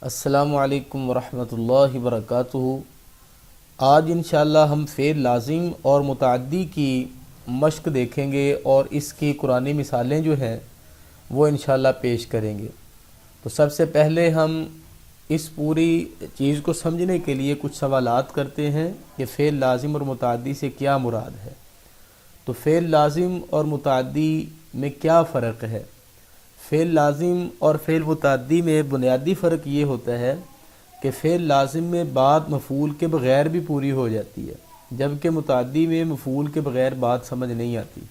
السلام علیکم ورحمۃ اللہ وبرکاتہ۔ آج انشاءاللہ ہم فعل لازم اور متعدی کی مشق دیکھیں گے اور اس کی قرآنی مثالیں جو ہیں وہ انشاءاللہ پیش کریں گے۔ تو سب سے پہلے ہم اس پوری چیز کو سمجھنے کے لیے کچھ سوالات کرتے ہیں کہ فعل لازم اور متعدی سے کیا مراد ہے۔ تو فعل لازم اور متعدی میں کیا فرق ہے؟ فعل لازم اور فعل متعدی میں بنیادی فرق یہ ہوتا ہے کہ فعل لازم میں بات مفعول کے بغیر بھی پوری ہو جاتی ہے، جبکہ متعدی میں مفعول کے بغیر بات سمجھ نہیں آتی۔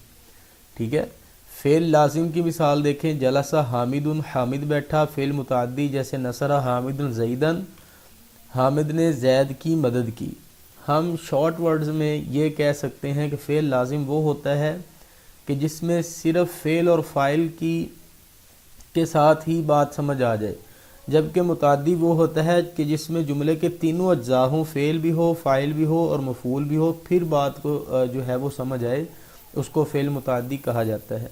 ٹھیک ہے، فعل لازم کی مثال دیکھیں، جلسہ حامد، حامد بیٹھا۔ فعل متعدی جیسے نصر حامد زیدن، حامد نے زید کی مدد کی۔ ہم شارٹ ورڈز میں یہ کہہ سکتے ہیں کہ فعل لازم وہ ہوتا ہے کہ جس میں صرف فعل اور فاعل کے ساتھ ہی بات سمجھ آ جائے، جبکہ متعدی وہ ہوتا ہے کہ جس میں جملے کے تینوں اجزاء ہوں، فعل بھی ہو، فاعل بھی ہو اور مفعول بھی ہو، پھر بات کو جو ہے وہ سمجھ آئے، اس کو فعل متعدی کہا جاتا ہے۔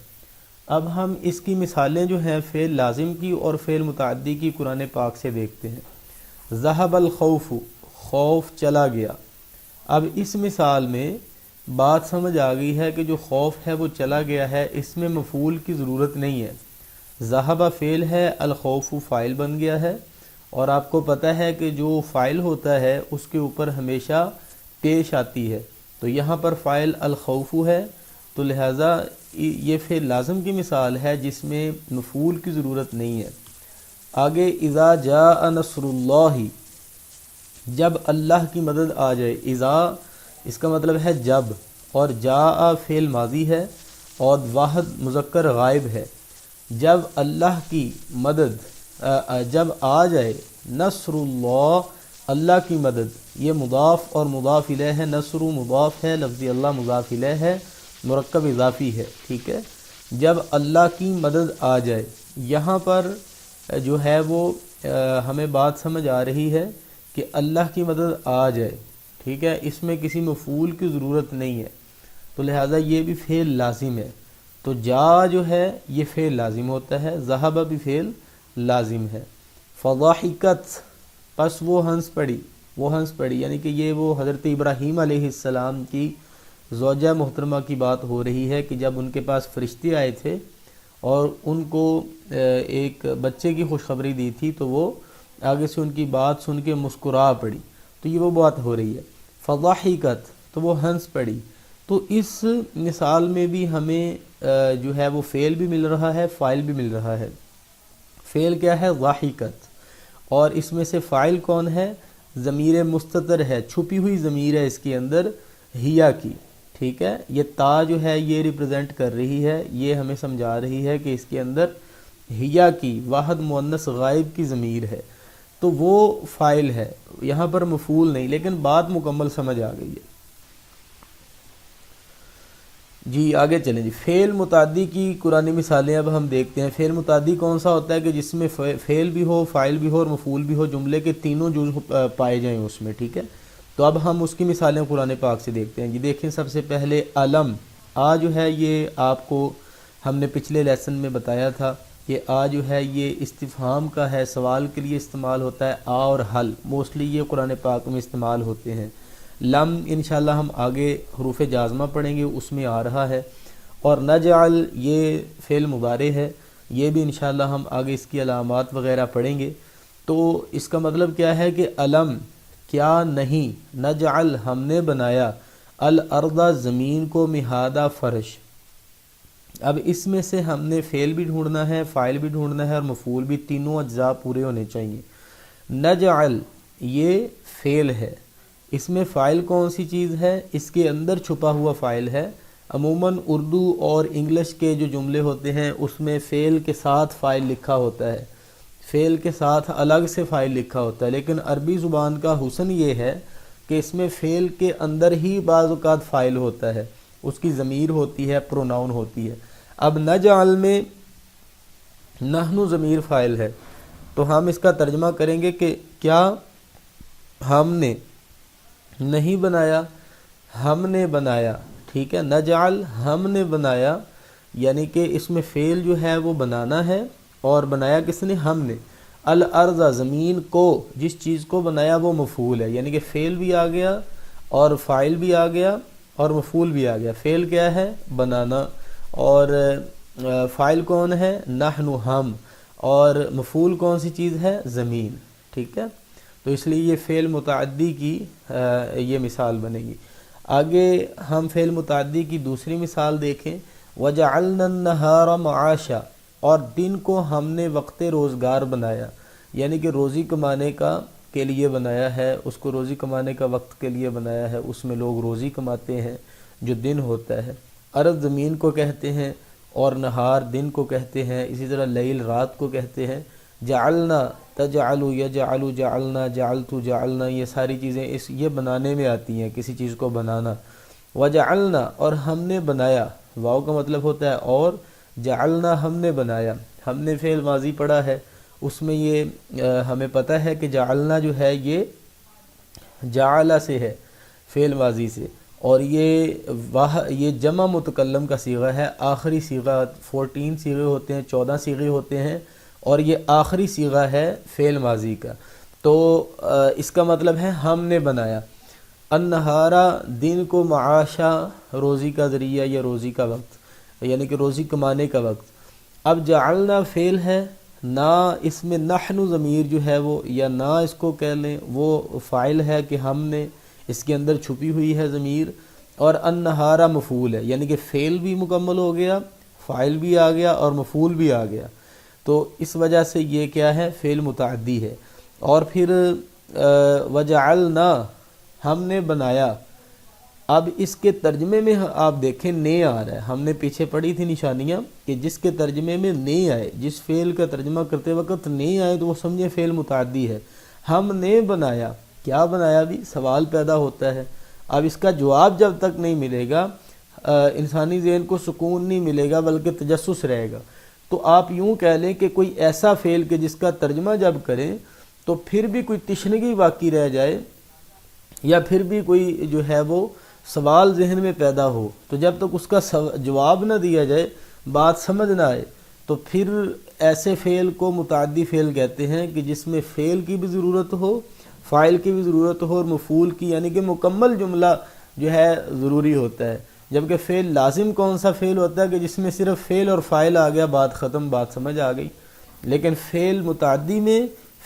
اب ہم اس کی مثالیں جو ہیں فعل لازم کی اور فعل متعدی کی قرآن پاک سے دیکھتے ہیں۔ ذہب الخوف، خوف چلا گیا۔ اب اس مثال میں بات سمجھ آ گئی ہے کہ جو خوف ہے وہ چلا گیا ہے، اس میں مفعول کی ضرورت نہیں ہے۔ ذہب فعل ہے، الخوف فاعل بن گیا ہے، اور آپ کو پتہ ہے کہ جو فاعل ہوتا ہے اس کے اوپر ہمیشہ پیش آتی ہے، تو یہاں پر فاعل الخوف ہے، تو لہٰذا یہ فعل لازم کی مثال ہے جس میں مفعول کی ضرورت نہیں ہے۔ آگے اذا جاء نصر اللہ، جب اللہ کی مدد آ جائے۔ اذا اس کا مطلب ہے جب، اور جاء فعل ماضی ہے اور واحد مذکر غائب ہے۔ جب اللہ کی مدد جب آ جائے، نصر اللہ، اللہ کی مدد، یہ مضاف اور مضاف الیہ ہے، نصر مضاف ہے، لفظ اللہ مضاف الیہ ہے، مرکب اضافی ہے۔ ٹھیک ہے، جب اللہ کی مدد آ جائے، یہاں پر جو ہے وہ ہمیں بات سمجھ آ رہی ہے کہ اللہ کی مدد آ جائے۔ ٹھیک ہے، اس میں کسی مفعول کی ضرورت نہیں ہے، تو لہٰذا یہ بھی فعل لازم ہے۔ تو جا جو ہے یہ فعل لازم ہوتا ہے، ذہب بھی فعل لازم ہے۔ فضاحکت، پس وہ ہنس پڑی، یعنی کہ یہ وہ حضرت ابراہیم علیہ السلام کی زوجہ محترمہ کی بات ہو رہی ہے کہ جب ان کے پاس فرشتے آئے تھے اور ان کو ایک بچے کی خوشخبری دی تھی، تو وہ آگے سے ان کی بات سن کے مسکرا پڑی، تو یہ وہ بات ہو رہی ہے۔ فضاحکت، تو وہ ہنس پڑی۔ تو اس مثال میں بھی ہمیں جو ہے وہ فعل بھی مل رہا ہے، فاعل بھی مل رہا ہے۔ فعل کیا ہے؟ ضاحکت، اور اس میں سے فاعل کون ہے؟ ضمیر مستتر ہے، چھپی ہوئی ضمیر ہے اس کے اندر، ہیا کی۔ ٹھیک ہے، یہ تا جو ہے یہ ریپرزینٹ کر رہی ہے، یہ ہمیں سمجھا رہی ہے کہ اس کے اندر ہیا کی واحد مؤنث غائب کی ضمیر ہے، تو وہ فاعل ہے، یہاں پر مفعول نہیں، لیکن بات مکمل سمجھ آ گئی ہے۔ جی آگے چلیں جی، فعل متعدی کی قرآنی مثالیں اب ہم دیکھتے ہیں۔ فعل متعدی کون سا ہوتا ہے کہ جس میں فعل بھی ہو، فاعل بھی ہو اور مفعول بھی ہو، جملے کے تینوں جزء پائے جائیں اس میں۔ ٹھیک ہے، تو اب ہم اس کی مثالیں قرآن پاک سے دیکھتے ہیں۔ جی دیکھیں، سب سے پہلے علم، آ جو ہے یہ آپ کو ہم نے پچھلے لیسن میں بتایا تھا کہ آ جو ہے یہ استفہام کا ہے، سوال کے لیے استعمال ہوتا ہے۔ آ اور حل موسٹلی یہ قرآن پاک میں استعمال ہوتے ہیں۔ لم انشاءاللہ ہم آگے حروف جازمہ پڑھیں گے، اس میں آ رہا ہے۔ اور نجعل یہ فعل مضارع ہے، یہ بھی انشاءاللہ ہم آگے اس کی علامات وغیرہ پڑھیں گے۔ تو اس کا مطلب کیا ہے کہ علم کیا نہیں، نجعل ہم نے بنایا، الارض زمین کو، مہادہ فرش۔ اب اس میں سے ہم نے فعل بھی ڈھونڈنا ہے، فاعل بھی ڈھونڈنا ہے اور مفعول بھی، تینوں اجزاء پورے ہونے چاہیے۔ نجعل یہ فعل ہے، اس میں فاعل کون سی چیز ہے؟ اس کے اندر چھپا ہوا فاعل ہے۔ عموماً اردو اور انگلش کے جو جملے ہوتے ہیں اس میں فعل کے ساتھ فاعل لکھا ہوتا ہے، فعل کے ساتھ الگ سے فاعل لکھا ہوتا ہے، لیکن عربی زبان کا حسن یہ ہے کہ اس میں فعل کے اندر ہی بعض اوقات فاعل ہوتا ہے، اس کی ضمیر ہوتی ہے، پروناؤن ہوتی ہے۔ اب نجعل میں نحن ضمیر فاعل ہے، تو ہم اس کا ترجمہ کریں گے کہ کیا ہم نے نہیں بنایا، ہم نے بنایا۔ ٹھیک ہے، نجعل ہم نے بنایا، یعنی کہ اس میں فعل جو ہے وہ بنانا ہے، اور بنایا کس نے؟ ہم نے۔ الارض زمین کو، جس چیز کو بنایا وہ مفعول ہے، یعنی کہ فعل بھی آ گیا اور فاعل بھی آ گیا اور مفعول بھی آ گیا۔ فعل کیا ہے؟ بنانا، اور فاعل کون ہے؟ نحن ہم، اور مفعول کون سی چیز ہے؟ زمین، ٹھیک ہے؟ تو اس لیے یہ فعل متعدی کی یہ مثال بنے گی۔ آگے ہم فعل متعدی کی دوسری مثال دیکھیں، وَجَعَلْنَا النَّهَارَ مَعَاشًا، اور دن کو ہم نے وقت روزگار بنایا، یعنی کہ روزی کمانے کا کے لیے بنایا ہے، اس کو روزی کمانے کا وقت کے لیے بنایا ہے، اس میں لوگ روزی کماتے ہیں جو دن ہوتا ہے۔ ارض زمین کو کہتے ہیں اور نہار دن کو کہتے ہیں، اسی طرح لیل رات کو کہتے ہیں۔ جعلنا، تجعل، یجعل، جعلنا، جعلت، جعلنا، یہ ساری چیزیں یہ بنانے میں آتی ہیں، کسی چیز کو بنانا۔ وجعلنا، اور ہم نے بنایا، واو کا مطلب ہوتا ہے اور، جعلنا ہم نے بنایا، ہم نے فعل ماضی پڑھا ہے، اس میں یہ ہمیں پتہ ہے کہ جعلنا جو ہے یہ جعل سے ہے، فعل ماضی سے، اور یہ جمع متکلم کا صیغہ ہے، آخری صیغہ، 14 صیغے ہوتے ہیں، 14 صیغے ہوتے ہیں، اور یہ آخری صیغہ ہے فعل ماضی کا۔ تو اس کا مطلب ہے ہم نے بنایا۔ النہارا، دن کو، معاشا، روزی کا ذریعہ یا روزی کا وقت، یعنی کہ روزی کمانے کا وقت۔ اب جعلنا فعل ہے، نہ اس میں نحن ضمیر جو ہے وہ، یا نہ اس کو کہہ لیں وہ فاعل ہے کہ ہم نے، اس کے اندر چھپی ہوئی ہے ضمیر، اور النہارا مفعول ہے، یعنی کہ فعل بھی مکمل ہو گیا، فاعل بھی آ گیا اور مفعول بھی آ گیا، تو اس وجہ سے یہ کیا ہے؟ فعل متعدی ہے۔ اور پھر وجعلنا، ہم نے بنایا۔ اب اس کے ترجمے میں آپ دیکھیں نے آ رہا ہے، ہم نے پیچھے پڑھی تھی نشانیاں کہ جس کے ترجمے میں نے آئے، جس فعل کا ترجمہ کرتے وقت نے آئے تو وہ سمجھے فعل متعدی ہے۔ ہم نے بنایا، کیا بنایا؟ بھی سوال پیدا ہوتا ہے۔ اب اس کا جواب جب تک نہیں ملے گا انسانی ذہن کو سکون نہیں ملے گا بلکہ تجسس رہے گا۔ تو آپ یوں کہہ لیں کہ کوئی ایسا فعل کہ جس کا ترجمہ جب کریں تو پھر بھی کوئی تشنگی باقی رہ جائے، یا پھر بھی کوئی جو ہے وہ سوال ذہن میں پیدا ہو، تو جب تک اس کا جواب نہ دیا جائے، بات سمجھ نہ آئے، تو پھر ایسے فعل کو متعدی فعل کہتے ہیں کہ جس میں فعل کی بھی ضرورت ہو، فاعل کی بھی ضرورت ہو، اور مفعول کی، یعنی کہ مکمل جملہ جو ہے ضروری ہوتا ہے۔ جبکہ فعل لازم کون سا فعل ہوتا ہے کہ جس میں صرف فعل اور فاعل آ گیا، بات ختم، بات سمجھ آ گئی۔ لیکن فعل متعدی میں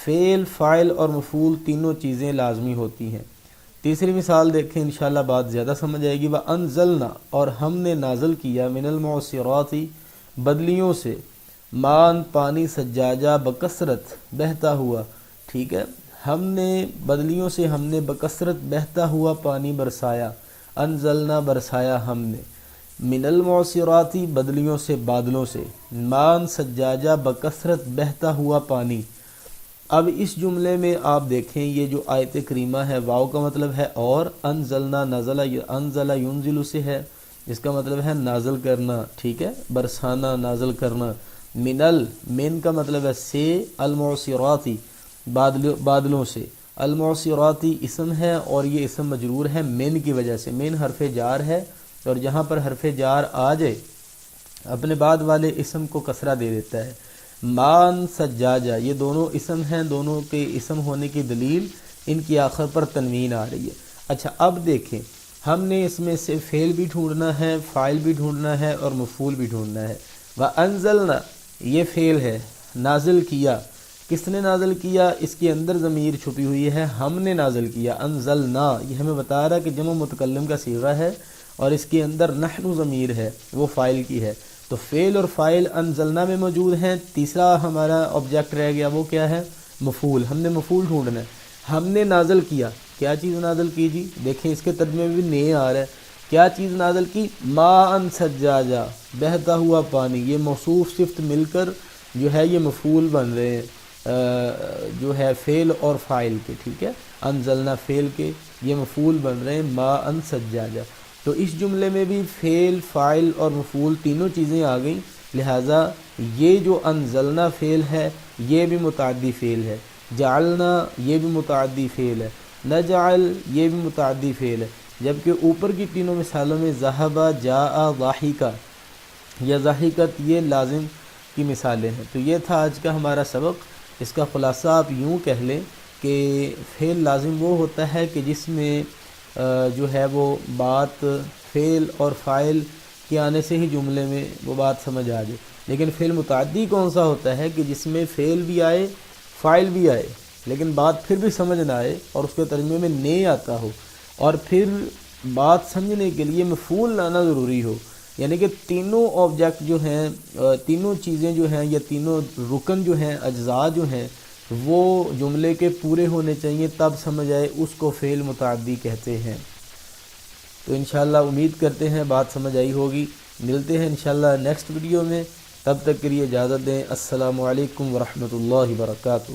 فعل، فاعل اور مفعول تینوں چیزیں لازمی ہوتی ہیں۔ تیسری مثال دیکھیں، انشاءاللہ بات زیادہ سمجھ آئے گی۔ وَأَنزَلْنَا، اور ہم نے نازل کیا، مِنَ الْمُعْصِرَاتِ، بدلیوں سے، مان پانی، سجاجہ بکثرت، بہتا ہوا، ٹھیک ہے؟ ہم نے بدلیوں سے، ہم نے بکثرت بہتا ہوا پانی برسایا، انزلنا برسایا ہم نے، من المعصرات بدلیوں سے، بادلوں سے، مان سجاجہ بکثرت بہتا ہوا پانی۔ اب اس جملے میں آپ دیکھیں یہ جو آیت کریمہ ہے، واو کا مطلب ہے اور، انزلنا نزل، انزل ینزل سے ہے، اس کا مطلب ہے نازل کرنا، ٹھیک ہے؟ برسانا، نازل کرنا۔ من کا مطلب ہے سے، المعصراتی بادلوں سے، المعصراتی اسم ہے اور یہ اسم مجرور ہے من کی وجہ سے، من حرف جار ہے، اور جہاں پر حرف جار آ جائے اپنے بعد والے اسم کو کسرہ دے دیتا ہے۔ مان سجاجہ، یہ دونوں اسم ہیں، دونوں کے اسم ہونے کی دلیل ان کی آخر پر تنوین آ رہی ہے۔ اچھا اب دیکھیں، ہم نے اس میں سے فعل بھی ڈھونڈنا ہے، فاعل بھی ڈھونڈنا ہے اور مفعول بھی ڈھونڈنا ہے۔ وَأَنزَلْنَا، یہ فعل ہے، نازل کیا، کس نے نازل کیا؟ اس کے اندر ضمیر چھپی ہوئی ہے، ہم نے نازل کیا، انزلنا، یہ ہمیں بتا رہا ہے کہ جمع متکلم کا صیغہ ہے اور اس کے اندر نحن ضمیر ہے، وہ فاعل کی ہے، تو فعل اور فاعل انزلنا میں موجود ہیں۔ تیسرا ہمارا آبجیکٹ رہ گیا، وہ کیا ہے؟ مفعول، ہم نے مفعول ڈھونڈنا ہے۔ ہم نے نازل کیا، کیا چیز نازل کی جی؟ دیکھیں اس کے ترجمے میں بھی نے آ رہا ہے، کیا چیز نازل کی؟ ماء سجاجہ، بہتا ہوا پانی، یہ موصوف صفت مل کر جو ہے یہ مفعول بن رہے ہیں جو ہے فعل اور فاعل کے، ٹھیک ہے؟ انزلنا فعل کے، یہ مفعول بن رہے ہیں ماء سجاجہ۔ تو اس جملے میں بھی فعل، فاعل اور مفعول تینوں چیزیں آ گئیں، لہٰذا یہ جو انزلنا فعل ہے یہ بھی متعدی فعل ہے، جعلنا یہ بھی متعدی فعل ہے، نجعل یہ بھی متعدی فعل ہے، جبکہ اوپر کی تینوں مثالوں میں ذہب، جاء، ضاحک یا ضاحکت یہ لازم کی مثالیں ہیں۔ تو یہ تھا آج کا ہمارا سبق۔ اس کا خلاصہ آپ یوں کہہ لیں کہ فعل لازم وہ ہوتا ہے کہ جس میں جو ہے وہ بات فعل اور فاعل کے آنے سے ہی جملے میں وہ بات سمجھ آ جائے. لیکن فعل متعدی کون سا ہوتا ہے کہ جس میں فعل بھی آئے فاعل بھی آئے لیکن بات پھر بھی سمجھ نہ آئے اور اس کے ترجمے میں نے آتا ہو, اور پھر بات سمجھنے کے لیے مفعول لانا ضروری ہو. یعنی کہ تینوں آبجیکٹ جو ہیں, تینوں چیزیں جو ہیں یا تینوں رکن جو ہیں, اجزاء جو ہیں, وہ جملے کے پورے ہونے چاہیے تب سمجھ آئے, اس کو فعل متعدی کہتے ہیں. تو انشاءاللہ امید کرتے ہیں بات سمجھ آئی ہوگی. ملتے ہیں انشاءاللہ نیکسٹ ویڈیو میں, تب تک کے لیے اجازت دیں. السلام علیکم ورحمۃ اللہ وبرکاتہ.